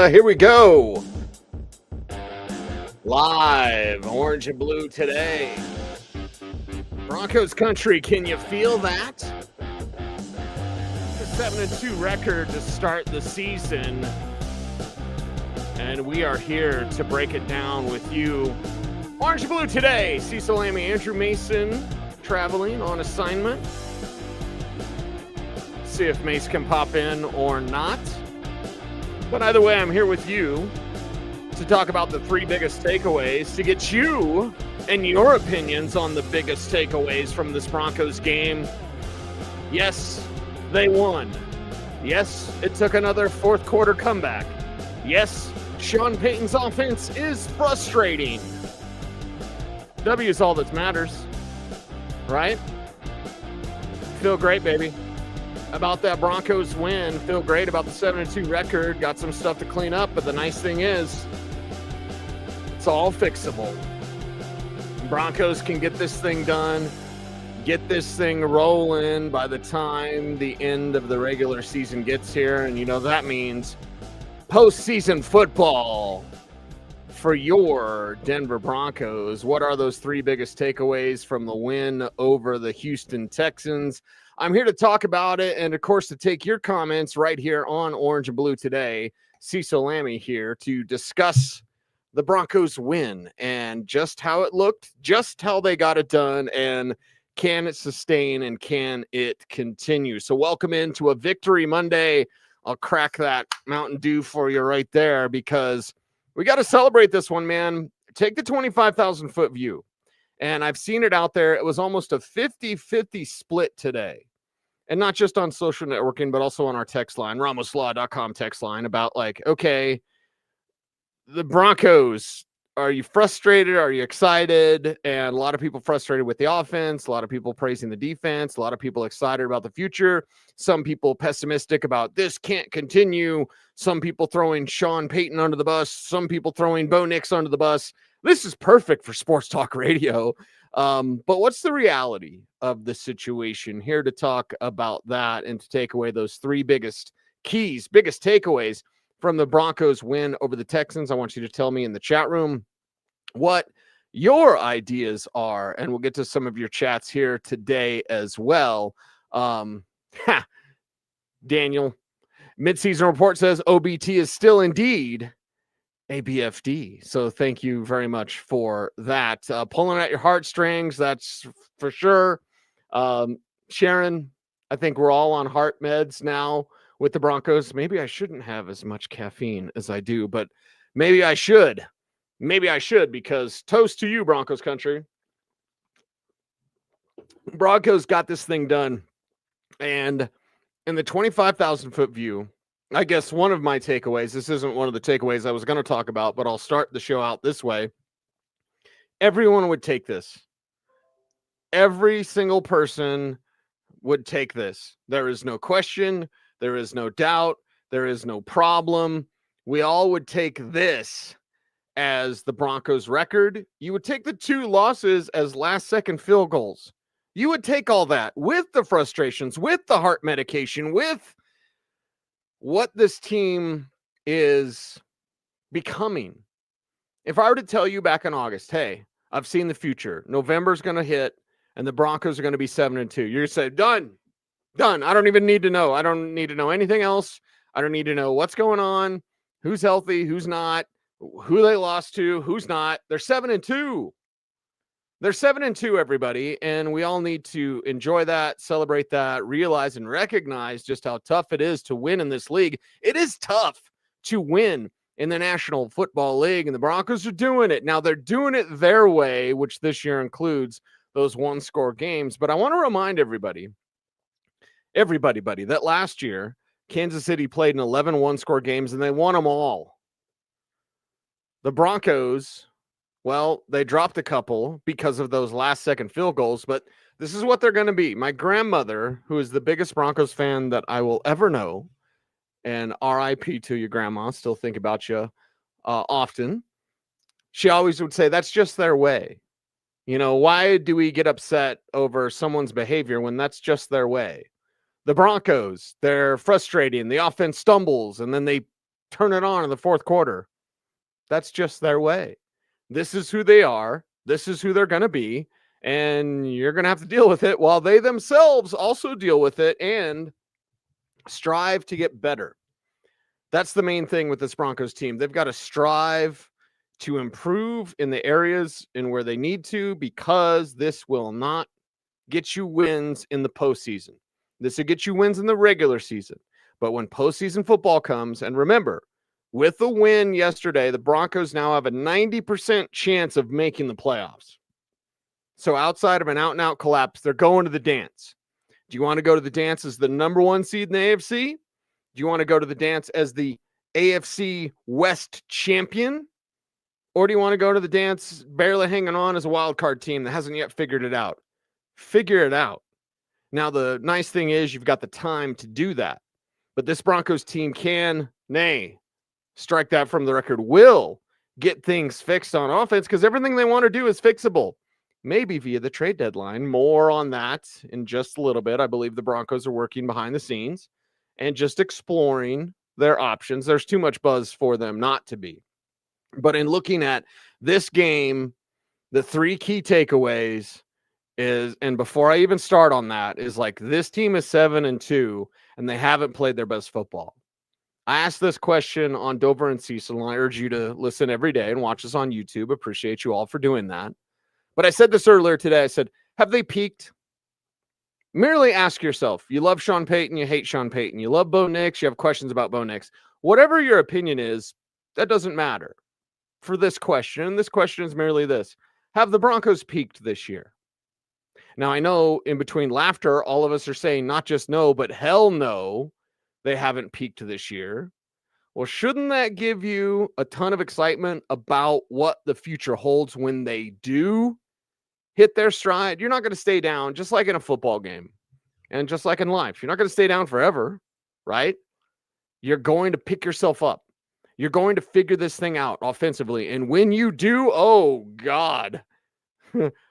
Here we go. Live, orange and blue today. Broncos country, can you feel that? The 7-2 record to start the season. And we are here to break it down with you. Orange and blue today. Cecil, Lammey, Andrew Mason traveling on assignment. See if Mace can pop in or not. But either way, I'm here with you to talk about the three biggest takeaways, to get you and your opinions on the biggest takeaways from this Broncos game. Yes, they won. Yes, it took another fourth quarter comeback. Yes, Sean Payton's offense is frustrating. W is all that matters, right? Feel great, baby. About that Broncos win. Feel great about the 7-2 record. Got some stuff to clean up, but the nice thing is it's all fixable. Broncos can get this thing done, get this thing rolling by the time the end of the regular season gets here. And you know that means postseason football for your Denver Broncos. What are those three biggest takeaways from the win over the Houston Texans? I'm here to talk about it and, of course, to take your comments right here on Orange and Blue today. Cecil Lammey here to discuss the Broncos win and just how it looked, just how they got it done, and can it sustain and can it continue? So welcome into a Victory Monday. I'll crack that Mountain Dew for you right there because we got to celebrate this one, man. Take the 25,000-foot view. And I've seen it out there. It was almost a 50-50 split today. And not just on social networking, but also on our text line, ramoslaw.com text line, about like, okay, the Broncos, are you frustrated? Are you excited? And a lot of people frustrated with the offense, a lot of people praising the defense, a lot of people excited about the future, some people pessimistic about this can't continue, some people throwing Sean Payton under the bus, some people throwing Bo Nix under the bus. This is perfect for sports talk radio. But what's the reality of the situation? Here to talk about that and to take away those three biggest keys, biggest takeaways from the Broncos win over the Texans. I want you to tell me in the chat room what your ideas are, and we'll get to some of your chats here today as well. Daniel, midseason report says OBT is still indeed a BFD. So thank you very much for that. Pulling at your heartstrings, that's for sure. Sharon, I think we're all on heart meds now with the Broncos. Maybe I shouldn't have as much caffeine as I do, but maybe I should. Maybe I should, because toast to you, Broncos country. Broncos got this thing done. And in the 25,000-foot view, I guess one of my takeaways, this isn't one of the takeaways I was going to talk about, but I'll start the show out this way. Everyone would take this. Every single person would take this. There is no question. There is no doubt. There is no problem. We all would take this as the Broncos record. You would take the two losses as last-second field goals. You would take all that with the frustrations, with the heart medication, with what this team is becoming. If I were to tell you back in August, hey, I've seen the future. November's going to hit, and the Broncos are going to be 7-2. You're going to say, done. I don't even need to know. I don't need to know anything else. I don't need to know what's going on, who's healthy, who's not, who they lost to, who's not. They're 7-2. They're 7-2, everybody, and we all need to enjoy that, celebrate that, realize and recognize just how tough it is to win in this league. It is tough to win in the National Football League, and the Broncos are doing it. Now, they're doing it their way, which this year includes those one-score games. But I want to remind everybody, buddy, that last year, Kansas City played in 11 one-score games, and they won them all. The Broncos, well, they dropped a couple because of those last-second field goals, but this is what they're going to be. My grandmother, who is the biggest Broncos fan that I will ever know, and RIP to your grandma, still think about you often, she always would say, that's just their way. You know, why do we get upset over someone's behavior when that's just their way? The Broncos, they're frustrating. The offense stumbles, and then they turn it on in the fourth quarter. That's just their way. This is who they are. This is who they're going to be. And you're going to have to deal with it while they themselves also deal with it and strive to get better. That's the main thing with this Broncos team. They've got to strive to improve in the areas in where they need to, because this will not get you wins in the postseason. This will get you wins in the regular season. But when postseason football comes, and remember, with the win yesterday, the Broncos now have a 90% chance of making the playoffs. So outside of an out-and-out collapse, they're going to the dance. Do you want to go to the dance as the number one seed in the AFC? Do you want to go to the dance as the AFC West champion? Or do you want to go to the dance barely hanging on as a wild card team that hasn't yet figured it out? Figure it out. Now, the nice thing is you've got the time to do that. But this Broncos team can, strike that from the record, will get things fixed on offense, because everything they want to do is fixable. Maybe via the trade deadline. More on that in just a little bit. I believe the Broncos are working behind the scenes and just exploring their options. There's too much buzz for them not to be. But in looking at this game, the three key takeaways is, and before I even start on that, is like, this team is 7-2 and they haven't played their best football. I asked this question on Dover and Cecil, and I urge you to listen every day and watch us on YouTube. Appreciate you all for doing that. But I said this earlier today. I said, have they peaked? Merely ask yourself. You love Sean Payton, you hate Sean Payton. You love Bo Nix, you have questions about Bo Nix. Whatever your opinion is, that doesn't matter for this question. And this question is merely this: have the Broncos peaked this year? Now, I know in between laughter, all of us are saying not just no, but hell no, they haven't peaked this year. Well, shouldn't that give you a ton of excitement about what the future holds when they do hit their stride? You're not going to stay down, just like in a football game and just like in life. You're not going to stay down forever, right? You're going to pick yourself up. You're going to figure this thing out offensively. And when you do, oh, God,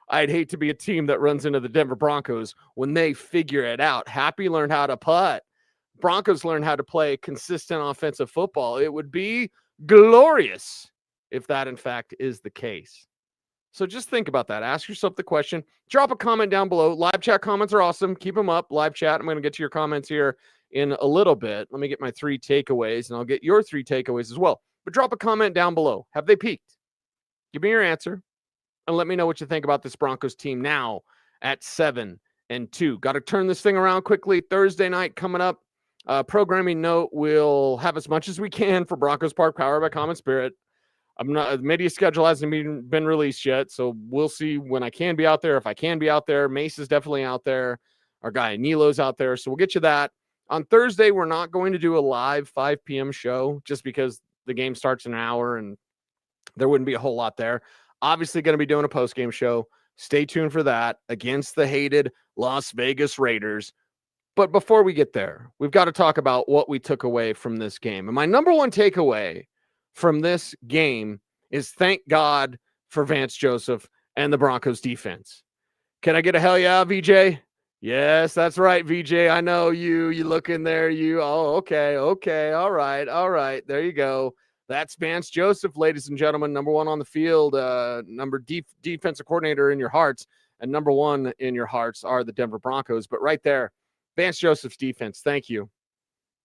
I'd hate to be a team that runs into the Denver Broncos when they figure it out. Happy learned how to putt. Broncos learn how to play consistent offensive football. It would be glorious if that, in fact, is the case. So just think about that. Ask yourself the question. Drop a comment down below. Live chat comments are awesome. Keep them up. Live chat. I'm going to get to your comments here in a little bit. Let me get my 3 takeaways, and I'll get your 3 takeaways as well. But drop a comment down below. Have they peaked? Give me your answer, and let me know what you think about this Broncos team now at 7-2. Got to turn this thing around quickly. Thursday night coming up. Programming note, we'll have as much as we can for Broncos Park, powered by Common Spirit. The media schedule hasn't been released yet, so we'll see when I can be out there. If I can be out there, Mace is definitely out there. Our guy Nilo's out there, so we'll get you that. On Thursday, we're not going to do a live 5 p.m. show just because the game starts in an hour and there wouldn't be a whole lot there. Obviously going to be doing a post-game show. Stay tuned for that against the hated Las Vegas Raiders. But before we get there, we've got to talk about what we took away from this game. And my number one takeaway from this game is thank God for Vance Joseph and the Broncos defense. Can I get a hell yeah, VJ? Yes, that's right, VJ. I know you. You look in there. Okay. All right. There you go. That's Vance Joseph, ladies and gentlemen. Number one on the field, defensive coordinator in your hearts, and number one in your hearts are the Denver Broncos. But right there, Vance Joseph's defense, thank you.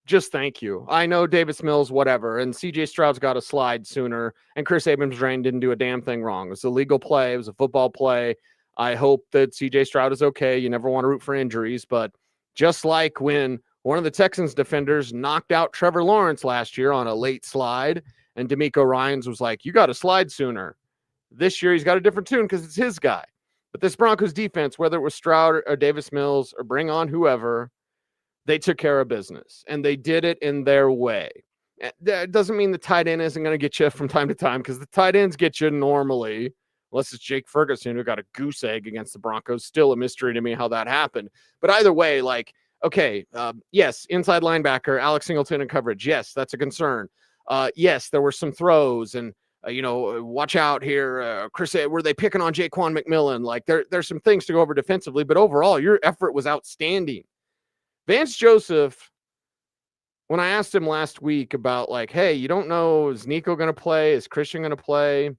Just thank you. I know Davis Mills, whatever, and CJ Stroud's got to slide sooner, and Chris Abrams-Drain didn't do a damn thing wrong. It was a legal play. It was a football play. I hope that CJ Stroud is okay. You never want to root for injuries, but just like when one of the Texans defenders knocked out Trevor Lawrence last year on a late slide, and DeMeco Ryans was like, you got to slide sooner. This year he's got a different tune because it's his guy. But this Broncos defense, whether it was Stroud or Davis Mills or bring on whoever, they took care of business, and they did it in their way. That doesn't mean the tight end isn't going to get you from time to time, because the tight ends get you normally, unless it's Jake Ferguson who got a goose egg against the Broncos. Still a mystery to me how that happened. But either way, yes, inside linebacker, Alex Singleton in coverage. Yes, that's a concern. Yes, there were some throws, and watch out here. Chris, were they picking on Jaquan McMillan? There's some things to go over defensively, but overall, your effort was outstanding. Vance Joseph, when I asked him last week about like, hey, you don't know, is Nico going to play? Is Christian going to play?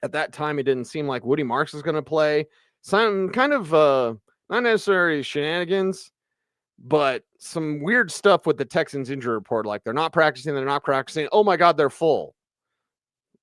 At that time, it didn't seem like Woody Marks was going to play. Some kind of not necessarily shenanigans, but some weird stuff with the Texans injury report. Like they're not practicing. Oh my God, they're full.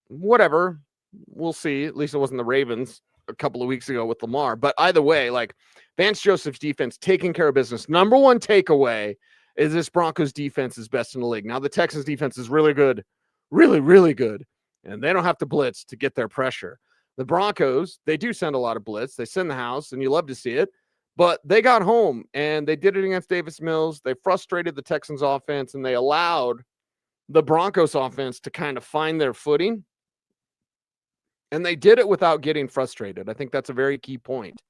Whatever. We'll see. At least it wasn't the Ravens a couple of weeks ago with Lamar. But either way, like Vance Joseph's defense taking care of business. Number one takeaway is this Broncos defense is best in the league. Now the Texans defense is really good. Really, really good. And they don't have to blitz to get their pressure. The Broncos, they do send a lot of blitz. They send the house, and you love to see it. But they got home, and they did it against Davis Mills. They frustrated the Texans offense, and they allowed the Broncos offense to kind of find their footing. And they did it without getting frustrated. I think that's a very key point,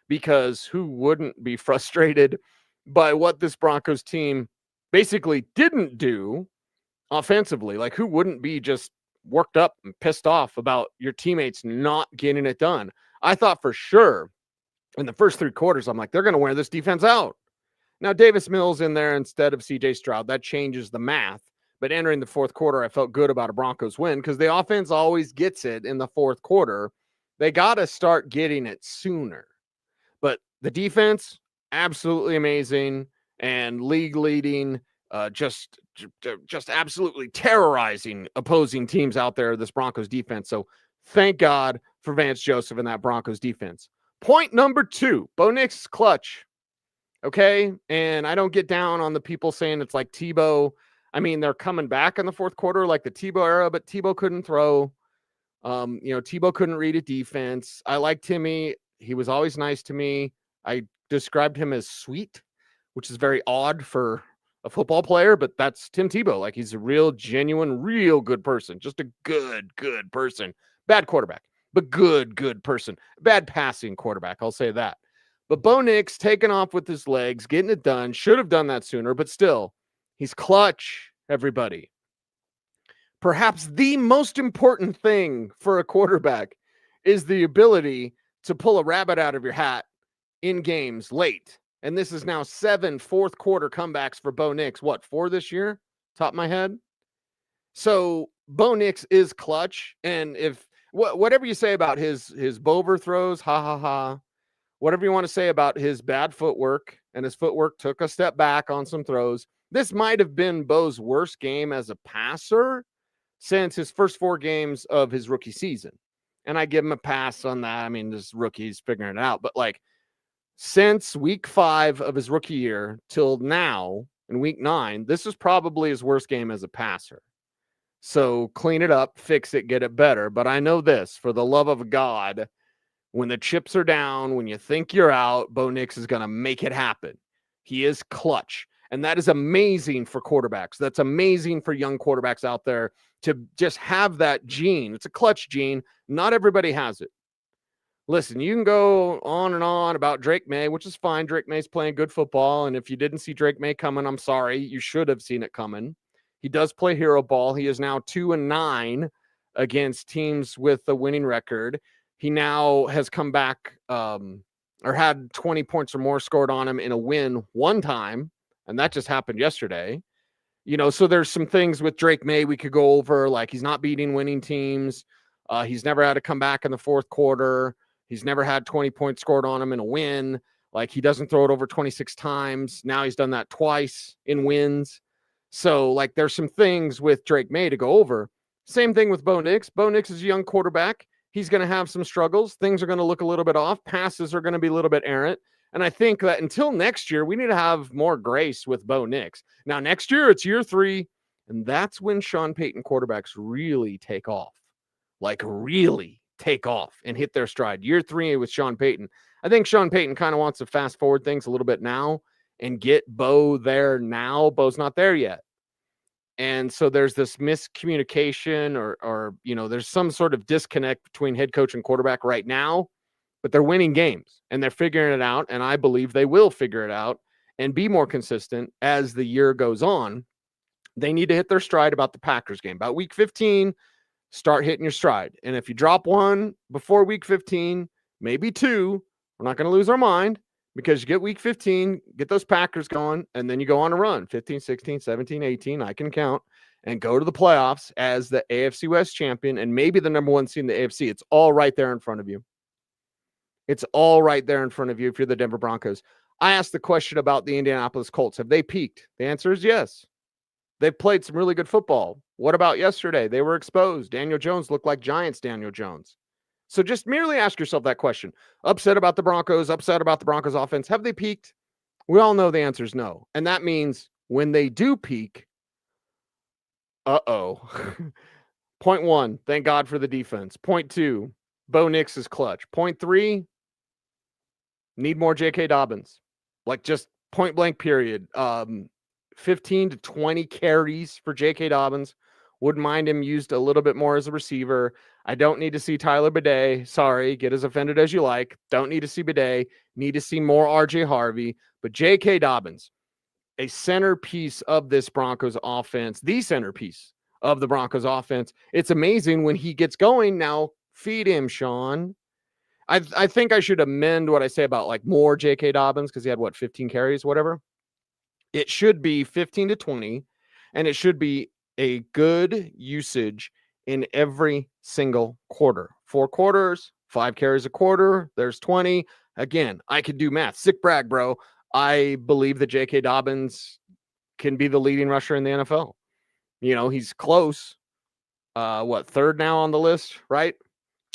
because who wouldn't be frustrated by what this Broncos team basically didn't do offensively? Like, who wouldn't be just worked up and pissed off about your teammates not getting it done? I thought for sure in the first 3 quarters, I'm like, they're going to wear this defense out. Now, Davis Mills in there instead of CJ Stroud, that changes the math. But entering the fourth quarter, I felt good about a Broncos win because the offense always gets it in the fourth quarter. They got to start getting it sooner. But the defense, absolutely amazing and league leading, just absolutely terrorizing opposing teams out there, this Broncos defense. So thank God for Vance Joseph and that Broncos defense. Point number 2, Bo Nix clutch. Okay. And I don't get down on the people saying it's like Tebow. I mean, they're coming back in the fourth quarter like the Tebow era, but Tebow couldn't throw. Tebow couldn't read a defense. I like Timmy. He was always nice to me. I described him as sweet, which is very odd for a football player, but that's Tim Tebow. Like, he's a real, genuine, real good person. Just a good person. Bad quarterback, but good person. Bad passing quarterback, I'll say that. But Bo Nix taking off with his legs, getting it done. Should have done that sooner, but still, he's clutch, everybody. Perhaps the most important thing for a quarterback is the ability to pull a rabbit out of your hat in games late. And this is now 7 fourth quarter comebacks for Bo Nix. What, 4 this year? Top of my head. So Bo Nix is clutch. And if whatever you say about his Bover throws, whatever you want to say about his bad footwork, and his footwork took a step back on some throws, this might have been Bo's worst game as a passer since his first 4 games of his rookie season. And I give him a pass on that. I mean, this rookie's figuring it out. But like, since week 5 of his rookie year till now in week 9, this is probably his worst game as a passer. So clean it up, fix it, get it better. But I know this, for the love of God, when the chips are down, when you think you're out, Bo Nix is going to make it happen. He is clutch. And that is amazing for quarterbacks. That's amazing for young quarterbacks out there to just have that gene. It's a clutch gene. Not everybody has it. Listen, you can go on and on about Drake May, which is fine. Drake May's playing good football. And if you didn't see Drake May coming, I'm sorry. You should have seen it coming. He does play hero ball. He is now 2-9 against teams with a winning record. He now has come back or had 20 points or more scored on him in a win one time. And that just happened yesterday. So there's some things with Drake May we could go over, like he's not beating winning teams. He's never had to come back in the fourth quarter. He's never had 20 points scored on him in a win. Like, he doesn't throw it over 26 times. Now he's done that twice in wins. So, like, there's some things with Drake May to go over. Same thing with Bo Nix. Bo Nix is a young quarterback. He's going to have some struggles. Things are going to look a little bit off. Passes are going to be a little bit errant. And I think that until next year, we need to have more grace with Bo Nix. Now, next year, it's year 3, and that's when Sean Payton quarterbacks really take off. Like, really take off and hit their stride. Year 3 with Sean Payton. I think Sean Payton kind of wants to fast forward things a little bit now and get Bo there now. Bo's not there yet. And so there's this miscommunication or there's some sort of disconnect between head coach and quarterback right now, but they're winning games and they're figuring it out. And I believe they will figure it out and be more consistent as the year goes on. They need to hit their stride about the Packers game. About week 15, start hitting your stride. And if you drop one before week 15, maybe 2, we're not going to lose our mind. because you get week 15, get those Packers going, and then you go on a run 15, 16, 17, 18. I can count and go to the playoffs as the AFC West champion and maybe the number one seed in the AFC. It's all right there in front of you. It's all right there in front of you if you're the Denver Broncos. I asked the question about the Indianapolis Colts. Have they peaked? The answer is yes. They've played some really good football. What about yesterday? They were exposed. Daniel Jones looked like Giants Daniel Jones. So just merely ask yourself that question. Upset about the Broncos, upset about the Broncos offense. Have they peaked? We all know the answer is no. And that means when they do peak, Point 1, thank God for the defense. Point 2, Bo Nix is clutch. Point 3, need more JK Dobbins. Like just point blank period. 15 to 20 carries for JK Dobbins. Wouldn't mind him used a little bit more as a receiver. I don't need to see Tyler Bidet. Sorry, get as offended as you like. Don't need to see Bidet. Need to see more RJ Harvey. But JK Dobbins, a centerpiece of this Broncos offense, the centerpiece of the Broncos offense. It's amazing when he gets going. Now feed him, Sean. I think I should amend what I say about like more JK Dobbins because he had 15 carries, whatever. It should be 15 to 20, and it should be a good usage in every single quarter. 4 quarters, 5 carries a quarter. There's 20. Again, I could do math. Sick brag, bro. I believe that J.K. Dobbins can be the leading rusher in the NFL. You know, he's close. Third now on the list, right?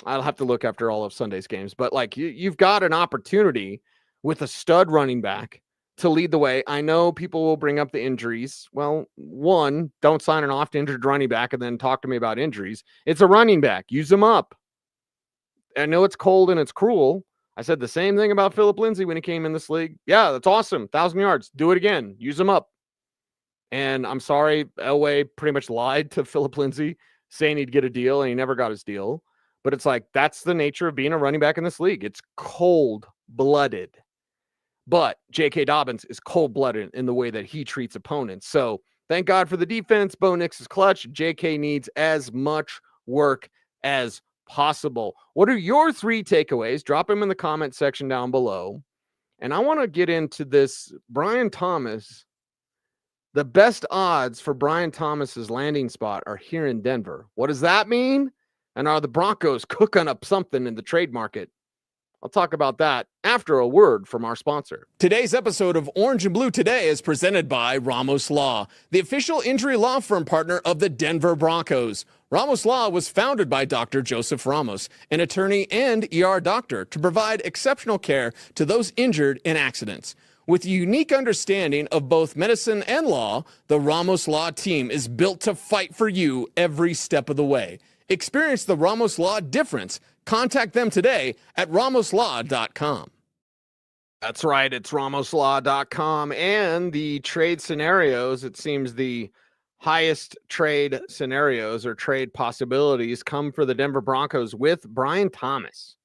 I'll have to look after all of Sunday's games. But, like, you've got an opportunity with a stud running back to lead the way. I know people will bring up the injuries. Well, one, don't sign an oft-injured running back and then talk to me about injuries. It's a running back. Use them up. I know it's cold and it's cruel. I said the same thing about Phillip Lindsay when he came in this league. Yeah, that's awesome. 1,000 yards. Do it again. Use them up. And I'm sorry, Elway pretty much lied to Phillip Lindsay saying he'd get a deal, and he never got his deal. But it's like, that's the nature of being a running back in this league. It's cold-blooded. But J.K. Dobbins is cold-blooded in the way that he treats opponents. So thank God for the defense. Bo Nix is clutch. J.K. needs as much work as possible. What are your 3 takeaways? Drop them in the comment section down below. And I want to get into this. Brian Thomas, the best odds for Brian Thomas's landing spot are here in Denver. What does that mean? And are the Broncos cooking up something in the trade market? I'll talk about that after a word from our sponsor. Today's episode of Orange and Blue Today is presented by Ramos Law, the official injury law firm partner of the Denver Broncos. Ramos Law was founded by Dr. Joseph Ramos, an attorney and ER doctor, to provide exceptional care to those injured in accidents. With a unique understanding of both medicine and law, the Ramos Law team is built to fight for you every step of the way. Experience the Ramos Law difference. Contact them today at ramoslaw.com. That's right, it's ramoslaw.com. And the trade scenarios, it seems the highest trade scenarios or trade possibilities come for the Denver Broncos with Brian Thomas.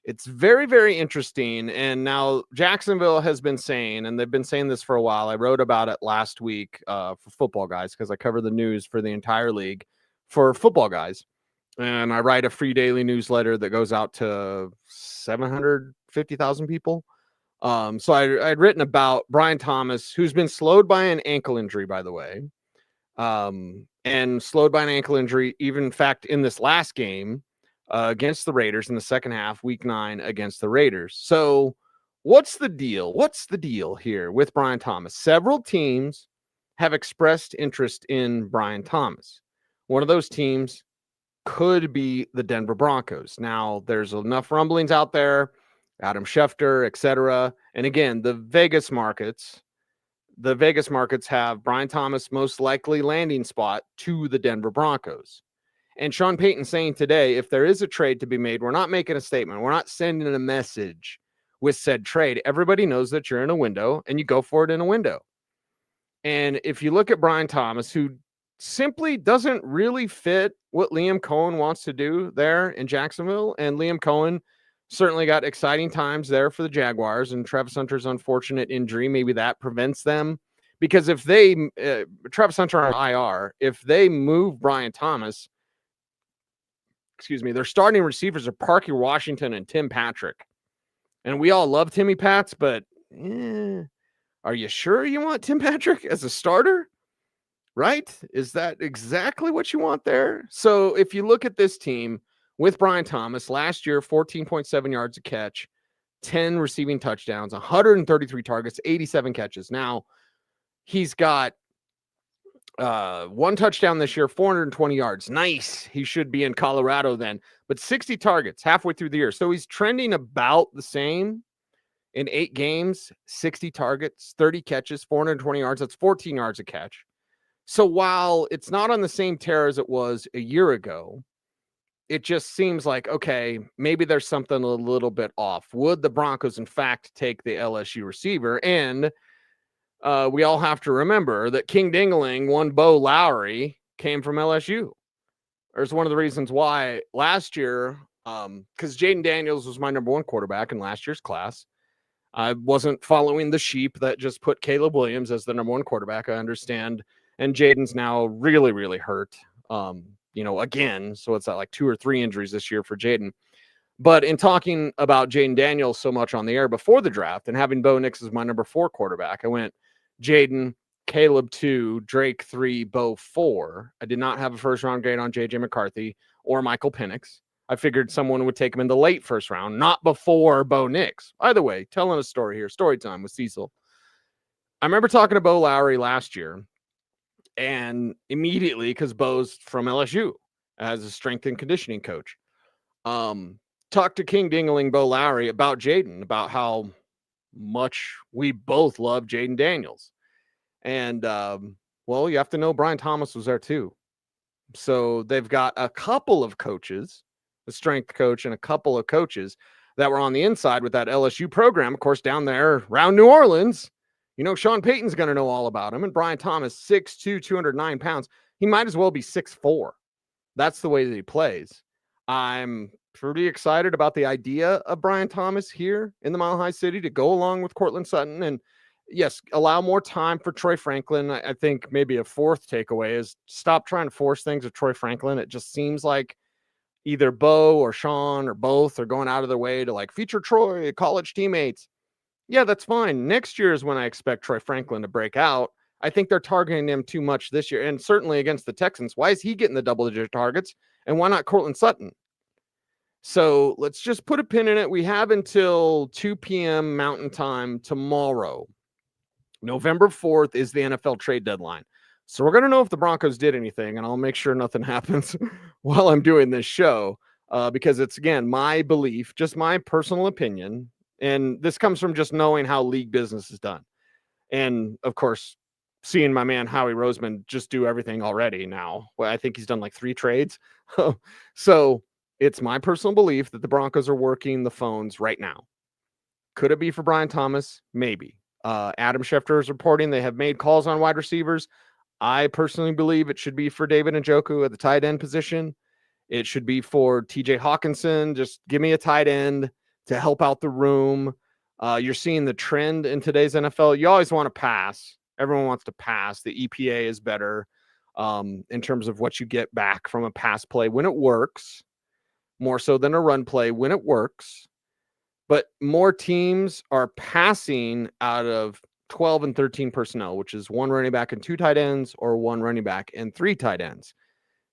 It's very, very interesting. And now Jacksonville has been saying, and they've been saying this for a while. I wrote about it last week for Football Guys because I cover the news for the entire league for Football Guys. And I write a free daily newsletter that goes out to 750,000 people. So I'd written about Brian Thomas, who's been slowed by an ankle injury, by the way, and slowed by an ankle injury, even in fact, in this last game against the Raiders in the second half, week 9 against the Raiders. So what's the deal? What's the deal here with Brian Thomas? Several teams have expressed interest in Brian Thomas. One of those teams could be the Denver Broncos. Now, there's enough rumblings out there, Adam Schefter, etc. And again, the Vegas markets have Brian Thomas most likely landing spot to the Denver Broncos. And Sean Payton saying today, if there is a trade to be made, we're not making a statement. We're not sending a message with said trade. Everybody knows that you're in a window and you go for it in a window. And if you look at Brian Thomas, who simply doesn't really fit what Liam Cohen wants to do there in Jacksonville. And Liam Cohen certainly got exciting times there for the Jaguars, and Travis Hunter's unfortunate injury, maybe that prevents them. Because if they, Travis Hunter on IR, if they move Brian Thomas, their starting receivers are Parker Washington and Tim Patrick. And we all love Timmy Pats, but are you sure you want Tim Patrick as a starter? Right? Is that exactly what you want there? So if you look at this team with Brian Thomas, last year, 14.7 yards a catch, 10 receiving touchdowns, 133 targets, 87 catches. Now, he's got one touchdown this year, 420 yards. Nice. He should be in Colorado then. But 60 targets halfway through the year. So he's trending about the same in 8 games, 60 targets, 30 catches, 420 yards. That's 14 yards a catch. So while it's not on the same tear as it was a year ago, it just seems like, okay, maybe there's something a little bit off. Would the Broncos, in fact, take the LSU receiver? And we all have to remember that King Dingling, one Bo Lowry, came from LSU. There's one of the reasons why last year, because Jaden Daniels was my number 1 quarterback in last year's class. I wasn't following the sheep that just put Caleb Williams as the number 1 quarterback. I understand. And Jaden's now really, really hurt, again. So it's like 2 or 3 injuries this year for Jaden. But in talking about Jaden Daniels so much on the air before the draft and having Bo Nix as my number 4 quarterback, I went Jaden, Caleb 2, Drake 3, Bo 4. I did not have a first-round grade on J.J. McCarthy or Michael Penix. I figured someone would take him in the late first round, not before Bo Nix. Either way, telling a story here, story time with Cecil. I remember talking to Bo Lowry last year, and immediately, because Bo's from LSU as a strength and conditioning coach, talked to King Dingling, Bo Lowry, about Jaden, about how much we both love Jaden Daniels. And, you have to know Brian Thomas was there too. So they've got a couple of coaches, a strength coach and a couple of coaches that were on the inside with that LSU program, of course, down there around New Orleans. Sean Payton's going to know all about him. And Brian Thomas, 6'2", 209 pounds. He might as well be 6'4". That's the way that he plays. I'm pretty excited about the idea of Brian Thomas here in the Mile High City to go along with Courtland Sutton. And yes, allow more time for Troy Franklin. I think maybe a 4th takeaway is stop trying to force things with Troy Franklin. It just seems like either Bo or Sean or both are going out of their way to feature Troy, college teammates. Yeah, that's fine. Next year is when I expect Troy Franklin to break out. I think they're targeting him too much this year, and certainly against the Texans. Why is he getting the double-digit targets, and why not Courtland Sutton? So let's just put a pin in it. We have until 2 p.m. Mountain Time tomorrow. November 4th is the NFL trade deadline. So we're going to know if the Broncos did anything, and I'll make sure nothing happens while I'm doing this show, because it's, again, my belief, just my personal opinion. And this comes from just knowing how league business is done. And, of course, seeing my man Howie Roseman just do everything already now. Well, I think he's done 3 trades. So it's my personal belief that the Broncos are working the phones right now. Could it be for Brian Thomas? Maybe. Adam Schefter is reporting they have made calls on wide receivers. I personally believe it should be for David Njoku at the tight end position. It should be for TJ Hawkinson. Just give me a tight end to help out the room. You're seeing the trend in today's NFL. You always want to pass. Everyone wants to pass. The EPA is better in terms of what you get back from a pass play when it works, more so than a run play when it works. But more teams are passing out of 12 and 13 personnel, which is 1 running back and 2 tight ends, or 1 running back and 3 tight ends.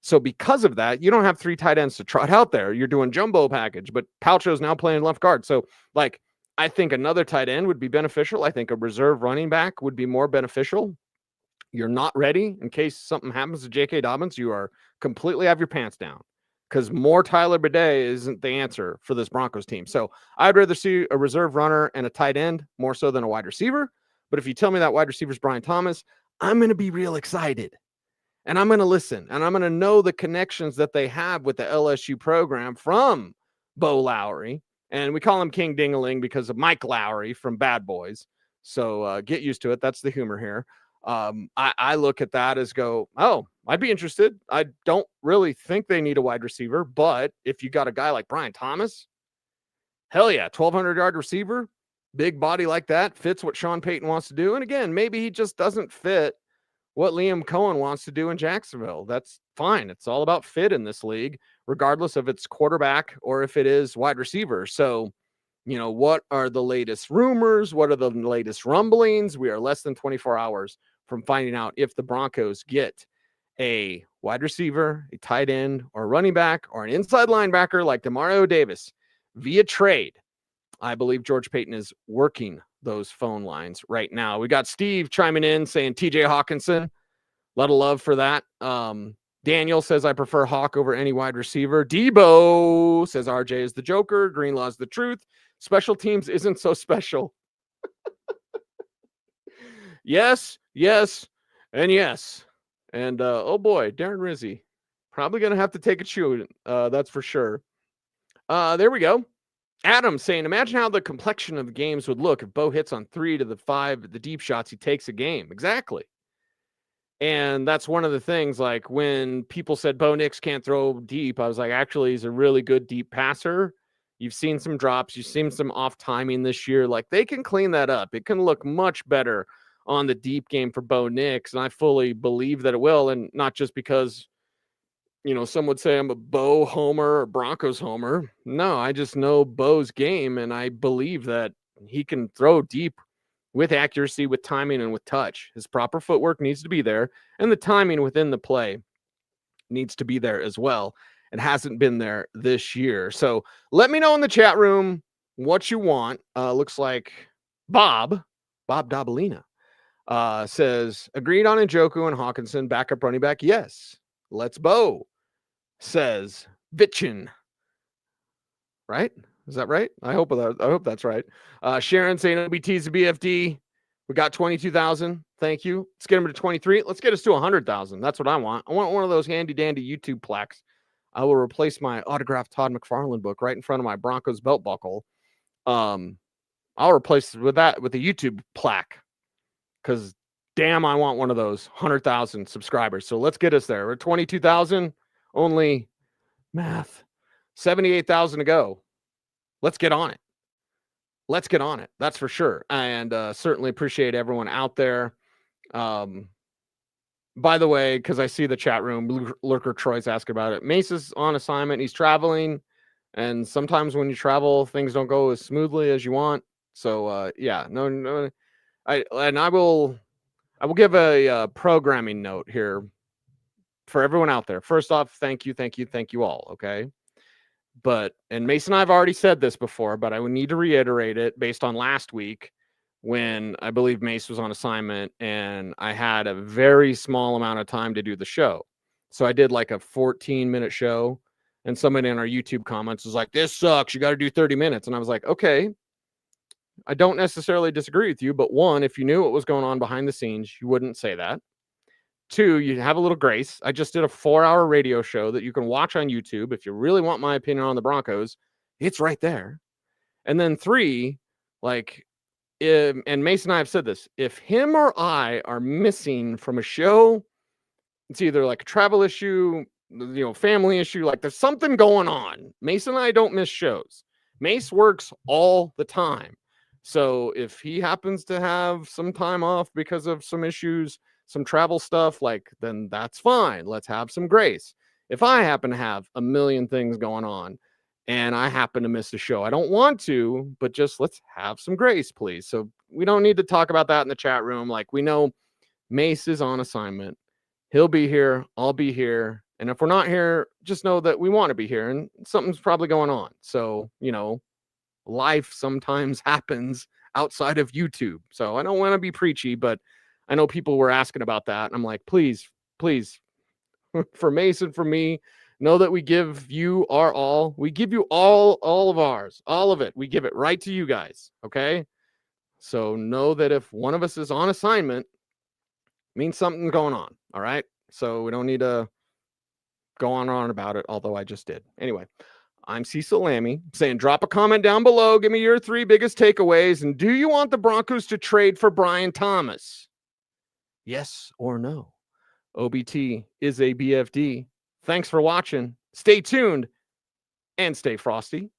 So because of that, you don't have 3 tight ends to trot out there. You're doing jumbo package, but Paltro's now playing left guard. So, I think another tight end would be beneficial. I think a reserve running back would be more beneficial. You're not ready in case something happens to JK Dobbins. You are completely have your pants down, because more Tyler Bidet isn't the answer for this Broncos team. So I'd rather see a reserve runner and a tight end more so than a wide receiver. But if you tell me that wide receiver is Brian Thomas, I'm going to be real excited. And I'm going to listen, and I'm going to know the connections that they have with the LSU program from Bo Lowry. And we call him King Dingaling because of Mike Lowry from Bad Boys. So get used to it. That's the humor here. I look at that as I'd be interested. I don't really think they need a wide receiver, but if you got a guy like Brian Thomas, hell yeah, 1,200-yard receiver, big body like that, fits what Sean Payton wants to do. And again, maybe he just doesn't fit what Liam Cohen wants to do in Jacksonville. That's fine. It's all about fit in this league, regardless of it's quarterback or if it is wide receiver. So What are the latest rumors? What are the latest rumblings? We are less than 24 hours from finding out if the Broncos get a wide receiver, a tight end, or a running back, or an inside linebacker like Demario Davis via trade. I believe George Payton is working those phone lines right now. We got Steve chiming in saying TJ Hawkinson. A lot of love for that. Daniel says, I prefer Hawk over any wide receiver. Debo says RJ is the Joker. Greenlaw's the truth. Special teams isn't so special. Yes, and yes. And, oh boy, Darren Rizzi. Probably going to have to take a chew. That's for sure. There we go. Adam saying, imagine how the complexion of the games would look if Bo hits on 3 to the 5, the deep shots he takes a game. Exactly. And that's one of the things, like when people said Bo Nix can't throw deep, I was like, actually, he's a really good deep passer. You've seen some drops. You've seen some off timing this year. Like they can clean that up. It can look much better on the deep game for Bo Nix. And I fully believe that it will. And not just because, some would say I'm a Bo homer or Broncos homer. No, I just know Bo's game. And I believe that he can throw deep with accuracy, with timing, and with touch. His proper footwork needs to be there, and the timing within the play needs to be there as well. It hasn't been there this year. So let me know in the chat room what you want. Looks like Bob Dabalina says, agreed on Njoku and Hawkinson, backup running back. Yes. Let's Bo, says Vitchin. Right? Is that right? I hope that's right. Sharon saying OBT's a BFD. We got 22,000. Thank you. Let's get him to 23. Let's get us to 100,000. That's what I want. I want one of those handy dandy YouTube plaques. I will replace my autographed Todd McFarlane book right in front of my Broncos belt buckle. I'll replace it with a YouTube plaque because damn, I want one of those 100,000 subscribers. So let's get us there. We're 22,000. Only math. 78,000 to go. Let's get on it. That's for sure. And certainly appreciate everyone out there. By the way, because I see the chat room, Lurker Troy's asking about it. Mace is on assignment. He's traveling. And sometimes when you travel, things don't go as smoothly as you want. So, yeah, no. I will give a programming note here for everyone out there. First off, thank you all. Okay. And Mason and I have already said this before, but I would need to reiterate it based on last week when I believe Mace was on assignment and I had a very small amount of time to do the show. So I did like a 14-minute show and somebody in our YouTube comments was like, this sucks. You got to do 30 minutes. And I was like, okay, I don't necessarily disagree with you, but one, if you knew what was going on behind the scenes, you wouldn't say that. Two, you have a little grace. I just did a 4-hour radio show that you can watch on YouTube. If you really want my opinion on the Broncos, it's right there. And then three, and Mason and I have said this, if him or I are missing from a show, it's either like a travel issue, family issue, like there's something going on. Mason and I don't miss shows. Mace works all the time. So if he happens to have some time off because of some issues, some travel stuff, then that's fine. Let's have some grace. If I happen to have a million things going on and I happen to miss the show, I don't want to, but just let's have some grace, please. So we don't need to talk about that in the chat room. We know Mace is on assignment. He'll be here. I'll be here. And if we're not here, just know that we want to be here and something's probably going on. So, life sometimes happens outside of YouTube. So I don't want to be preachy, but I know people were asking about that. And I'm like, please, for Mason, for me, know that we give you our all. We give you all of ours, all of it. We give it right to you guys. Okay. So know that if one of us is on assignment, it means something's going on. All right. So we don't need to go on and on about it, although I just did. Anyway, I'm Cecil Lammey saying, drop a comment down below. Give me your 3 biggest takeaways. And do you want the Broncos to trade for Brian Thomas? Yes or no? OBT is a BFD. Thanks for watching. Stay tuned and stay frosty.